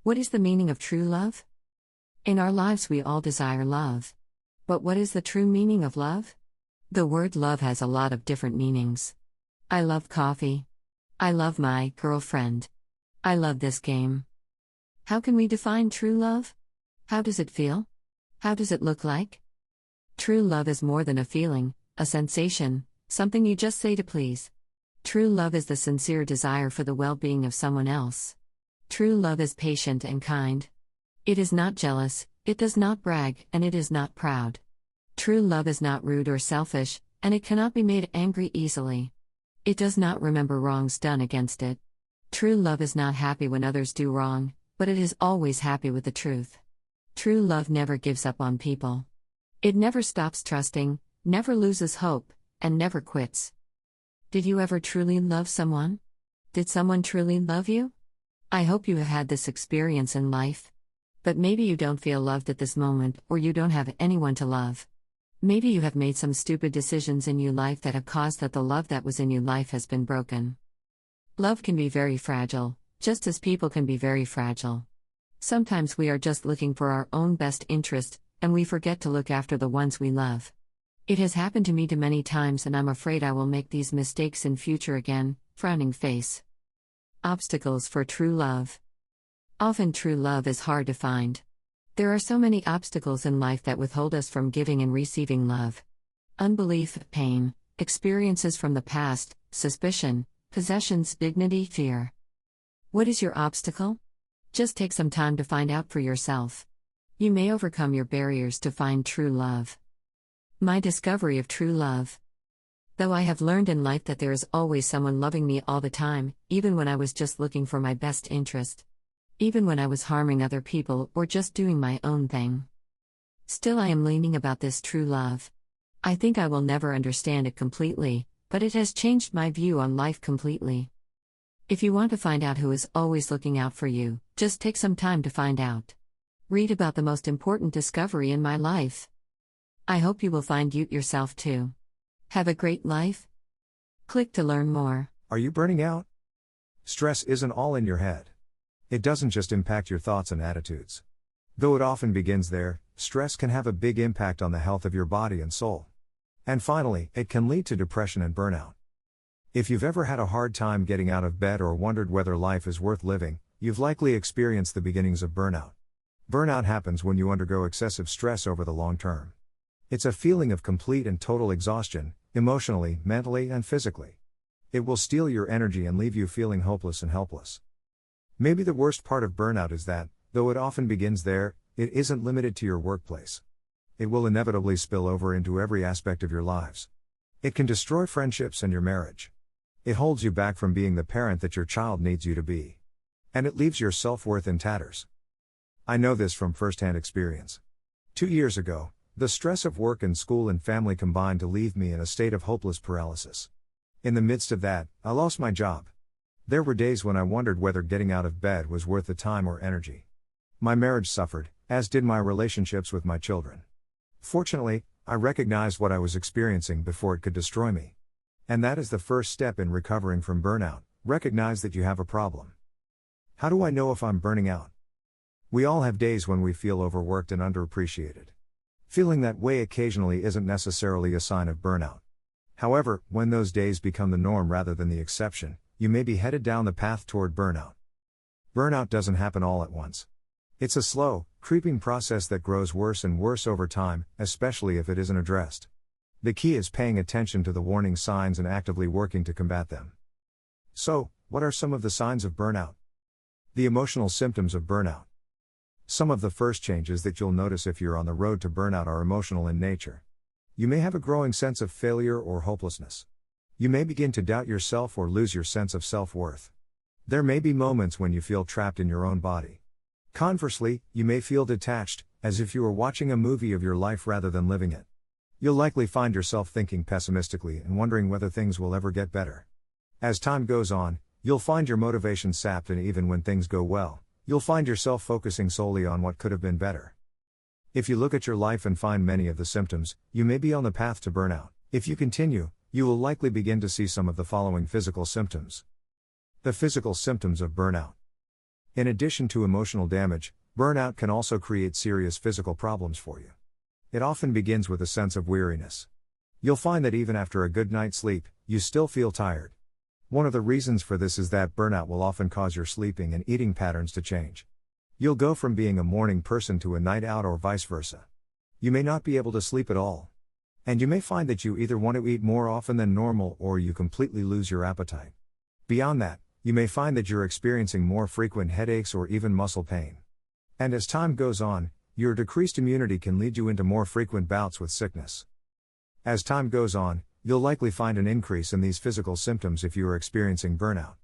What is the meaning of true love? In our lives we all desire love. But what is the true meaning of love? The word love has a lot of different meanings. I love coffee. I love my girlfriend. I love this game. How can we define true love? How does it feel? How does it look like? True love is more than a feeling, a sensation, something you just say to please. True love is the sincere desire for the well-being of someone else. True love is patient and kind. It is not jealous, it does not brag, and it is not proud. True love is not rude or selfish, and it cannot be made angry easily. It does not remember wrongs done against it. True love is not happy when others do wrong, but it is always happy with the truth. True love never gives up on people. It never stops trusting, never loses hope, and never quits. Did you ever truly love someone? Did someone truly love you? I hope you have had this experience in life. But maybe you don't feel loved at this moment, or you don't have anyone to love. Maybe you have made some stupid decisions in your life that have caused that the love that was in your life has been broken. Love can be very fragile, just as people can be very fragile. Sometimes we are just looking for our own best interest, and we forget to look after the ones we love. It has happened to me too many times, and I'm afraid I will make these mistakes in future again. Frowning face. Obstacles for true love. Often true love is hard to find. There are so many obstacles in life that withhold us from giving and receiving love. Unbelief, pain, experiences from the past, suspicion, possessions, dignity, fear. What is your obstacle? Just take some time to find out for yourself. You may overcome your barriers to find true love. My discovery of true love. Though I have learned in life that there is always someone loving me all the time, even when I was just looking for my best interest. Even when I was harming other people or just doing my own thing. Still I am leaning about this true love. I think I will never understand it completely, but it has changed my view on life completely. If you want to find out who is always looking out for you, just take some time to find out. Read about the most important discovery in my life. I hope you will find you yourself too. Have a great life. Click to learn more. Are you burning out? Stress isn't all in your head. It doesn't just impact your thoughts and attitudes. Though it often begins there, stress can have a big impact on the health of your body and soul. And finally, it can lead to depression and burnout. If you've ever had a hard time getting out of bed or wondered whether life is worth living, you've likely experienced the beginnings of burnout. Burnout happens when you undergo excessive stress over the long term. It's a feeling of complete and total exhaustion, emotionally, mentally, and physically. It will steal your energy and leave you feeling hopeless and helpless. Maybe the worst part of burnout is that, though it often begins there, it isn't limited to your workplace. It will inevitably spill over into every aspect of your lives. It can destroy friendships and your marriage. It holds you back from being the parent that your child needs you to be. And it leaves your self-worth in tatters. I know this from first-hand experience. 2 years ago, the stress of work and school and family combined to leave me in a state of hopeless paralysis. In the midst of that, I lost my job. There were days when I wondered whether getting out of bed was worth the time or energy. My marriage suffered, as did my relationships with my children. Fortunately, I recognized what I was experiencing before it could destroy me. And that is the first step in recovering from burnout. Recognize that you have a problem. How do I know if I'm burning out? We all have days when we feel overworked and underappreciated. Feeling that way occasionally isn't necessarily a sign of burnout. However, when those days become the norm rather than the exception, you may be headed down the path toward burnout. Burnout doesn't happen all at once. It's a slow, creeping process that grows worse and worse over time, especially if it isn't addressed. The key is paying attention to the warning signs and actively working to combat them. So, what are some of the signs of burnout? The emotional symptoms of burnout. Some of the first changes that you'll notice if you're on the road to burnout are emotional in nature. You may have a growing sense of failure or hopelessness. You may begin to doubt yourself or lose your sense of self-worth. There may be moments when you feel trapped in your own body. Conversely, you may feel detached, as if you were watching a movie of your life rather than living it. You'll likely find yourself thinking pessimistically and wondering whether things will ever get better. As time goes on, you'll find your motivation sapped, and even when things go well, you'll find yourself focusing solely on what could have been better. If you look at your life and find many of the symptoms, you may be on the path to burnout. If you continue, you will likely begin to see some of the following physical symptoms. The physical symptoms of burnout. In addition to emotional damage, burnout can also create serious physical problems for you. It often begins with a sense of weariness. You'll find that even after a good night's sleep, you still feel tired. One of the reasons for this is that burnout will often cause your sleeping and eating patterns to change. You'll go from being a morning person to a night out or vice versa. You may not be able to sleep at all. And you may find that you either want to eat more often than normal or you completely lose your appetite. Beyond that, you may find that you're experiencing more frequent headaches or even muscle pain. And as time goes on, your decreased immunity can lead you into more frequent bouts with sickness. As time goes on, you'll likely find an increase in these physical symptoms if you are experiencing burnout.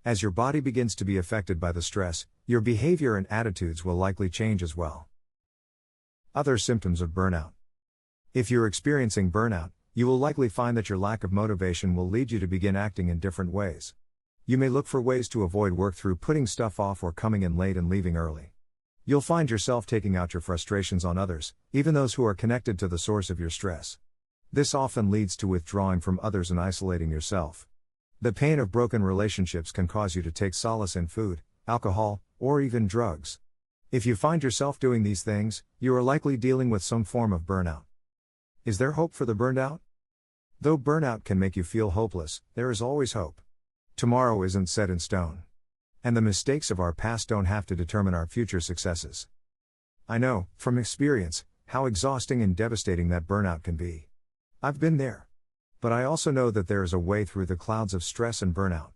As your body begins to be affected by the stress, your behavior and attitudes will likely change as well. Other symptoms of burnout. If you're experiencing burnout, you will likely find that your lack of motivation will lead you to begin acting in different ways. You may look for ways to avoid work through putting stuff off or coming in late and leaving early. You'll find yourself taking out your frustrations on others, even those who are connected to the source of your stress. This often leads to withdrawing from others and isolating yourself. The pain of broken relationships can cause you to take solace in food, alcohol, or even drugs. If you find yourself doing these things, you are likely dealing with some form of burnout. Is there hope for the burned out? Though burnout can make you feel hopeless, there is always hope. Tomorrow isn't set in stone. And the mistakes of our past don't have to determine our future successes. I know, from experience, how exhausting and devastating that burnout can be. I've been there. But I also know that there is a way through the clouds of stress and burnout.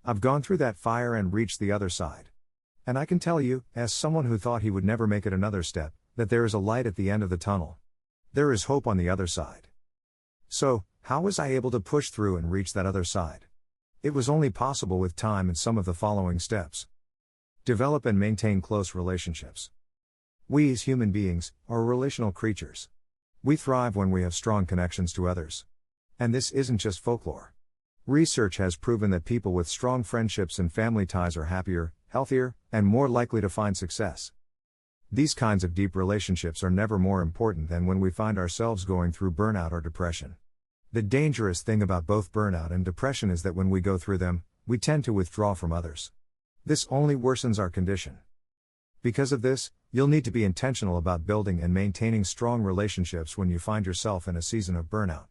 I've gone through that fire and reached the other side. And I can tell you, as someone who thought he would never make it another step, that there is a light at the end of the tunnel. There is hope on the other side. So, how was I able to push through and reach that other side? It was only possible with time and some of the following steps. Develop and maintain close relationships. We as human beings are relational creatures. We thrive when we have strong connections to others. And this isn't just folklore. Research has proven that people with strong friendships and family ties are happier, healthier, and more likely to find success. These kinds of deep relationships are never more important than when we find ourselves going through burnout or depression. The dangerous thing about both burnout and depression is that when we go through them, we tend to withdraw from others. This only worsens our condition. Because of this, you'll need to be intentional about building and maintaining strong relationships when you find yourself in a season of burnout.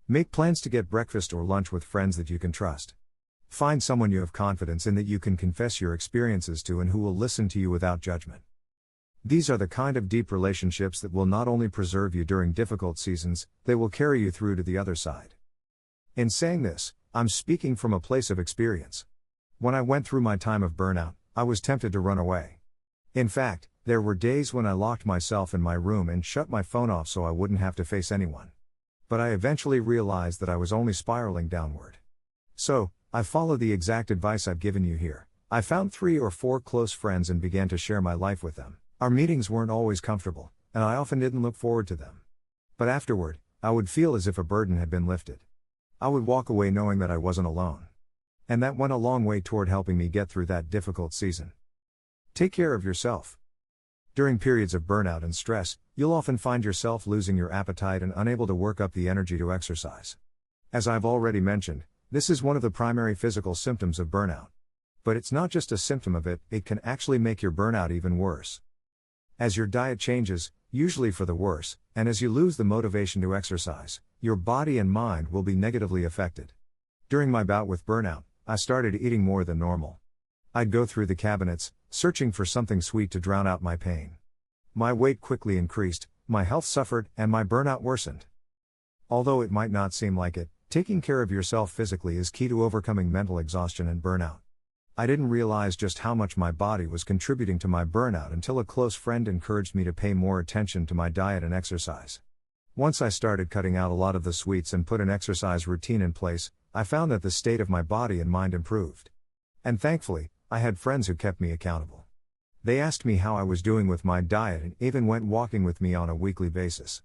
Make plans to get breakfast or lunch with friends that you can trust. Find someone you have confidence in that you can confess your experiences to and who will listen to you without judgment. These are the kind of deep relationships that will not only preserve you during difficult seasons, they will carry you through to the other side. In saying this, I'm speaking from a place of experience. When I went through my time of burnout, I was tempted to run away. In fact, there were days when I locked myself in my room and shut my phone off so I wouldn't have to face anyone. But I eventually realized that I was only spiraling downward. So, I followed the exact advice I've given you here. I found 3 or 4 close friends and began to share my life with them. Our meetings weren't always comfortable, and I often didn't look forward to them. But afterward, I would feel as if a burden had been lifted. I would walk away knowing that I wasn't alone. And that went a long way toward helping me get through that difficult season. Take care of yourself. During periods of burnout and stress, you'll often find yourself losing your appetite and unable to work up the energy to exercise. As I've already mentioned, this is one of the primary physical symptoms of burnout. But it's not just a symptom of it, it can actually make your burnout even worse. As your diet changes, usually for the worse, and as you lose the motivation to exercise, your body and mind will be negatively affected. During my bout with burnout, I started eating more than normal. I'd go through the cabinets, searching for something sweet to drown out my pain. My weight quickly increased, my health suffered, and my burnout worsened. Although it might not seem like it, taking care of yourself physically is key to overcoming mental exhaustion and burnout. I didn't realize just how much my body was contributing to my burnout until a close friend encouraged me to pay more attention to my diet and exercise. Once I started cutting out a lot of the sweets and put an exercise routine in place, I found that the state of my body and mind improved. And thankfully, I had friends who kept me accountable. They asked me how I was doing with my diet and even went walking with me on a weekly basis.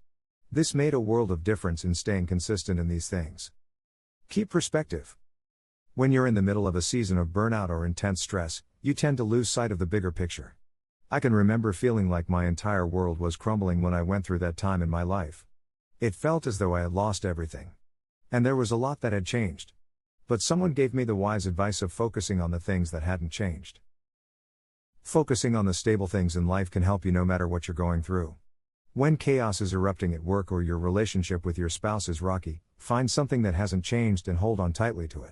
This made a world of difference in staying consistent in these things. Keep perspective. When you're in the middle of a season of burnout or intense stress, you tend to lose sight of the bigger picture. I can remember feeling like my entire world was crumbling when I went through that time in my life. It felt as though I had lost everything. And there was a lot that had changed. But someone gave me the wise advice of focusing on the things that hadn't changed. Focusing on the stable things in life can help you no matter what you're going through. When chaos is erupting at work or your relationship with your spouse is rocky, find something that hasn't changed and hold on tightly to it.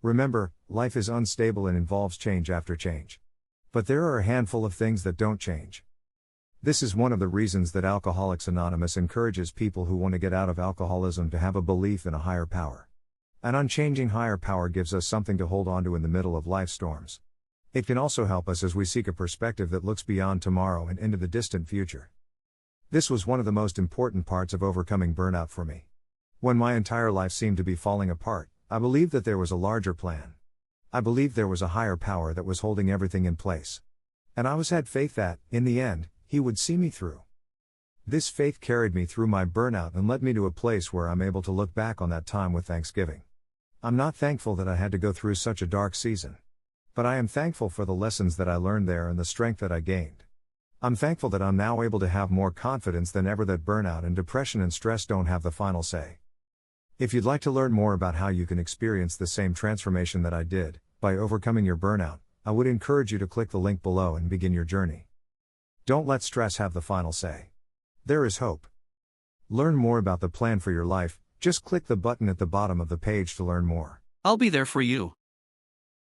Remember, life is unstable and involves change after change. But there are a handful of things that don't change. This is one of the reasons that Alcoholics Anonymous encourages people who want to get out of alcoholism to have a belief in a higher power. An unchanging higher power gives us something to hold on to in the middle of life's storms. It can also help us as we seek a perspective that looks beyond tomorrow and into the distant future. This was one of the most important parts of overcoming burnout for me. When my entire life seemed to be falling apart, I believed that there was a larger plan. I believed there was a higher power that was holding everything in place. And I had faith that, in the end, He would see me through. This faith carried me through my burnout and led me to a place where I'm able to look back on that time with thanksgiving. I'm not thankful that I had to go through such a dark season. But I am thankful for the lessons that I learned there and the strength that I gained. I'm thankful that I'm now able to have more confidence than ever that burnout and depression and stress don't have the final say. If you'd like to learn more about how you can experience the same transformation that I did, by overcoming your burnout, I would encourage you to click the link below and begin your journey. Don't let stress have the final say. There is hope. Learn more about the plan for your life, just click the button at the bottom of the page to learn more. I'll be there for you.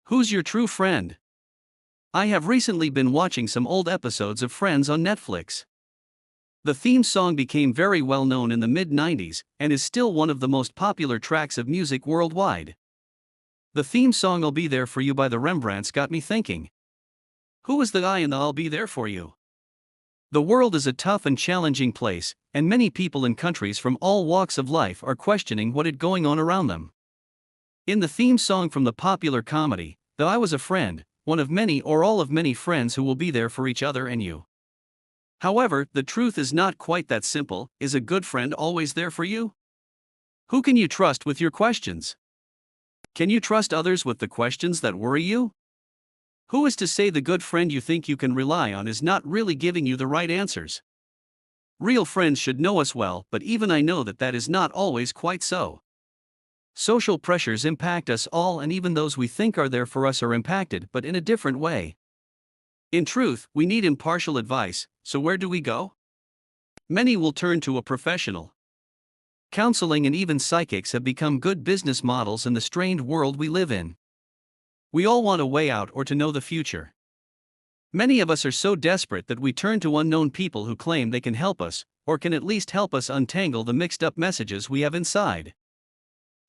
Who's your true friend? I have recently been watching some old episodes of Friends on Netflix. The theme song became very well known in the mid-90s, and is still one of the most popular tracks of music worldwide. The theme song I'll Be There For You by the Rembrandts got me thinking. Who is the I in the I'll Be There For You? The world is a tough and challenging place, and many people in countries from all walks of life are questioning what is going on around them. In the theme song from the popular comedy, The I Was a Friend, one of many or all of many friends who will be there for each other and you. However, the truth is not quite that simple. Is a good friend always there for you? Who can you trust with your questions? Can you trust others with the questions that worry you? Who is to say the good friend you think you can rely on is not really giving you the right answers? Real friends should know us well, but even I know that is not always quite so. Social pressures impact us all, and even those we think are there for us are impacted, but in a different way. In truth, we need impartial advice, so where do we go? Many will turn to a professional. Counseling and even psychics have become good business models in the strained world we live in. We all want a way out or to know the future. Many of us are so desperate that we turn to unknown people who claim they can help us, or can at least help us untangle the mixed-up messages we have inside.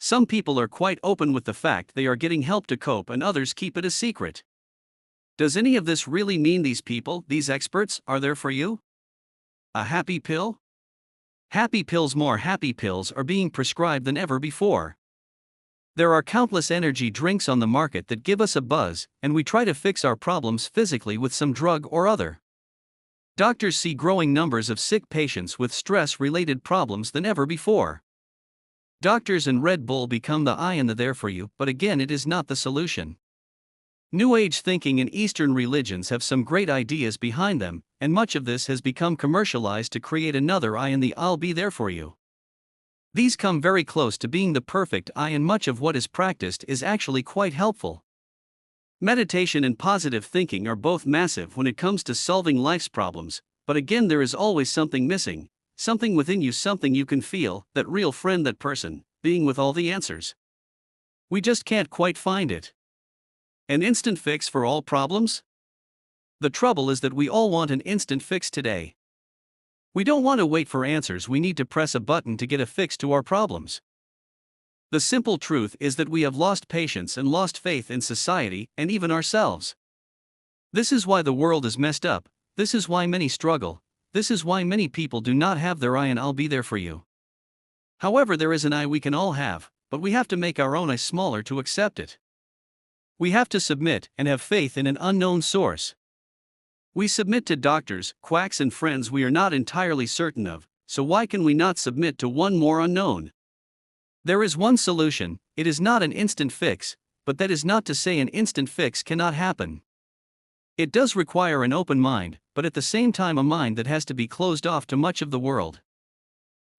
Some people are quite open with the fact they are getting help to cope, and others keep it a secret. Does any of this really mean these people, these experts, are there for you? A happy pill? Happy pills. More happy pills are being prescribed than ever before. There are countless energy drinks on the market that give us a buzz, and we try to fix our problems physically with some drug or other. Doctors see growing numbers of sick patients with stress-related problems than ever before. Doctors and Red Bull become the I and the there for you, but again, it is not the solution. New Age thinking and Eastern religions have some great ideas behind them, and much of this has become commercialized to create another I and the I'll be there for you. These come very close to being the perfect I, and much of what is practiced is actually quite helpful. Meditation and positive thinking are both massive when it comes to solving life's problems, but again, there is always something missing. Something within you, something you can feel, that real friend, that person, being with all the answers. We just can't quite find it. An instant fix for all problems? The trouble is that we all want an instant fix today. We don't want to wait for answers, we need to press a button to get a fix to our problems. The simple truth is that we have lost patience and lost faith in society, and even ourselves. This is why the world is messed up, this is why many struggle. This is why many people do not have their I and I'll be there for you. However, there is an I we can all have, but we have to make our own I smaller to accept it. We have to submit and have faith in an unknown source. We submit to doctors, quacks, and friends we are not entirely certain of, so why can we not submit to one more unknown? There is one solution. It is not an instant fix, but that is not to say an instant fix cannot happen. It does require an open mind, but at the same time a mind that has to be closed off to much of the world.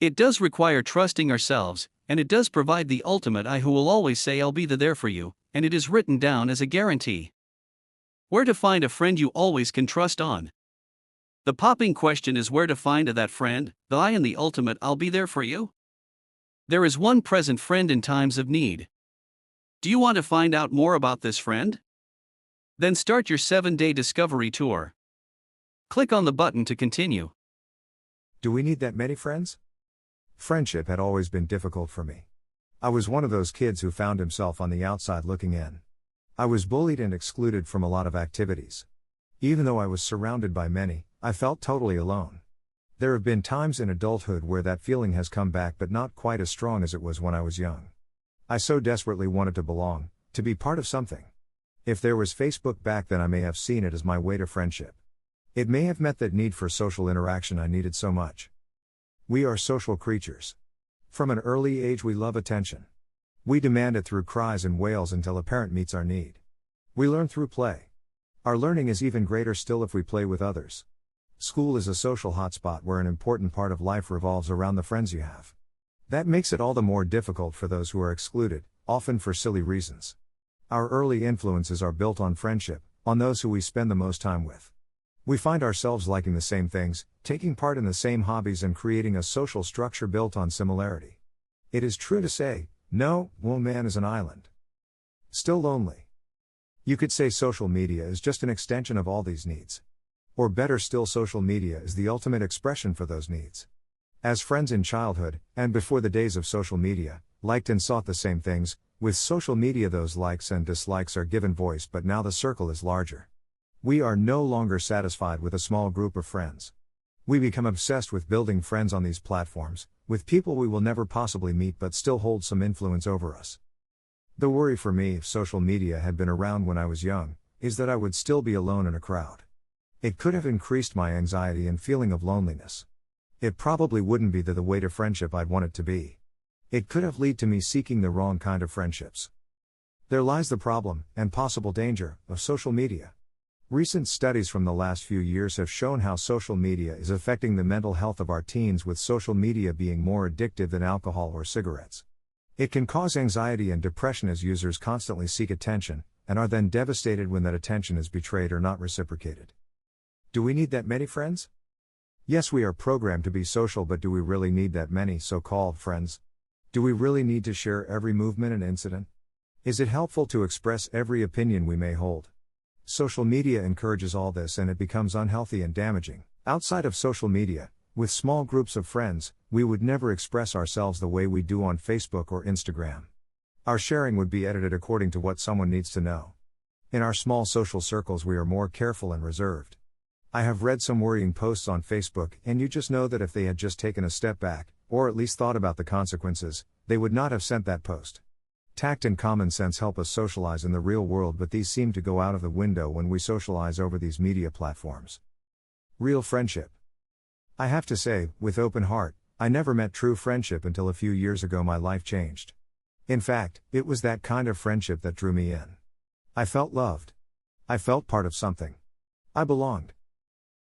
It does require trusting ourselves, and it does provide the ultimate I who will always say I'll be there for you, and it is written down as a guarantee. Where to find a friend you always can trust on. The popping question is where to find that friend, the I and the ultimate I'll be there for you. There is one present friend in times of need. Do you want to find out more about this friend? Then start your 7-day discovery tour. Click on the button to continue. Do we need that many friends? Friendship had always been difficult for me. I was one of those kids who found himself on the outside looking in. I was bullied and excluded from a lot of activities. Even though I was surrounded by many, I felt totally alone. There have been times in adulthood where that feeling has come back, but not quite as strong as it was when I was young. I so desperately wanted to belong, to be part of something. If there was Facebook back then, I may have seen it as my way to friendship. It may have met that need for social interaction I needed so much. We are social creatures. From an early age we love attention. We demand it through cries and wails until a parent meets our need. We learn through play. Our learning is even greater still if we play with others. School is a social hotspot where an important part of life revolves around the friends you have. That makes it all the more difficult for those who are excluded, often for silly reasons. Our early influences are built on friendship, on those who we spend the most time with. We find ourselves liking the same things, taking part in the same hobbies, and creating a social structure built on similarity. It is true to say, no man is an island. Still lonely. You could say social media is just an extension of all these needs. Or better still, social media is the ultimate expression for those needs. As friends in childhood, and before the days of social media, liked and sought the same things, with social media those likes and dislikes are given voice, but now the circle is larger. We are no longer satisfied with a small group of friends. We become obsessed with building friends on these platforms, with people we will never possibly meet but still hold some influence over us. The worry for me, if social media had been around when I was young, is that I would still be alone in a crowd. It could have increased my anxiety and feeling of loneliness. It probably wouldn't be the way to friendship I'd want it to be. It could have led to me seeking the wrong kind of friendships. There lies the problem, and possible danger, of social media. Recent studies from the last few years have shown how social media is affecting the mental health of our teens, with social media being more addictive than alcohol or cigarettes. It can cause anxiety and depression as users constantly seek attention, and are then devastated when that attention is betrayed or not reciprocated. Do we need that many friends? Yes, we are programmed to be social, but do we really need that many so-called friends? Do we really need to share every movement and incident? Is it helpful to express every opinion we may hold? Social media encourages all this, and it becomes unhealthy and damaging. Outside of social media, with small groups of friends, we would never express ourselves the way we do on Facebook or Instagram. Our sharing would be edited according to what someone needs to know. In our small social circles, we are more careful and reserved. I have read some worrying posts on Facebook, and you just know that if they had just taken a step back, or at least thought about the consequences, they would not have sent that post. Tact and common sense help us socialize in the real world, but these seem to go out of the window when we socialize over these media platforms. Real friendship. I have to say, with open heart, I never met true friendship until a few years ago. My life changed. In fact, it was that kind of friendship that drew me in. I felt loved. I felt part of something. I belonged.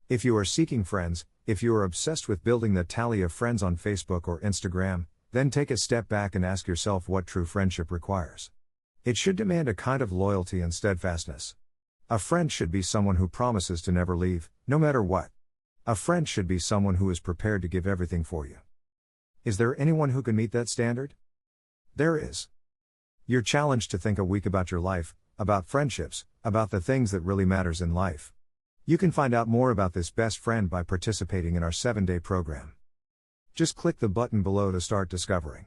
If you are seeking friends, if you are obsessed with building the tally of friends on Facebook or Instagram, then take a step back and ask yourself what true friendship requires. It should demand a kind of loyalty and steadfastness. A friend should be someone who promises to never leave, no matter what. A friend should be someone who is prepared to give everything for you. Is there anyone who can meet that standard? There is. You're challenged to think a week about your life, about friendships, about the things that really matters in life. You can find out more about this best friend by participating in our 7-day program. Just click the button below to start discovering.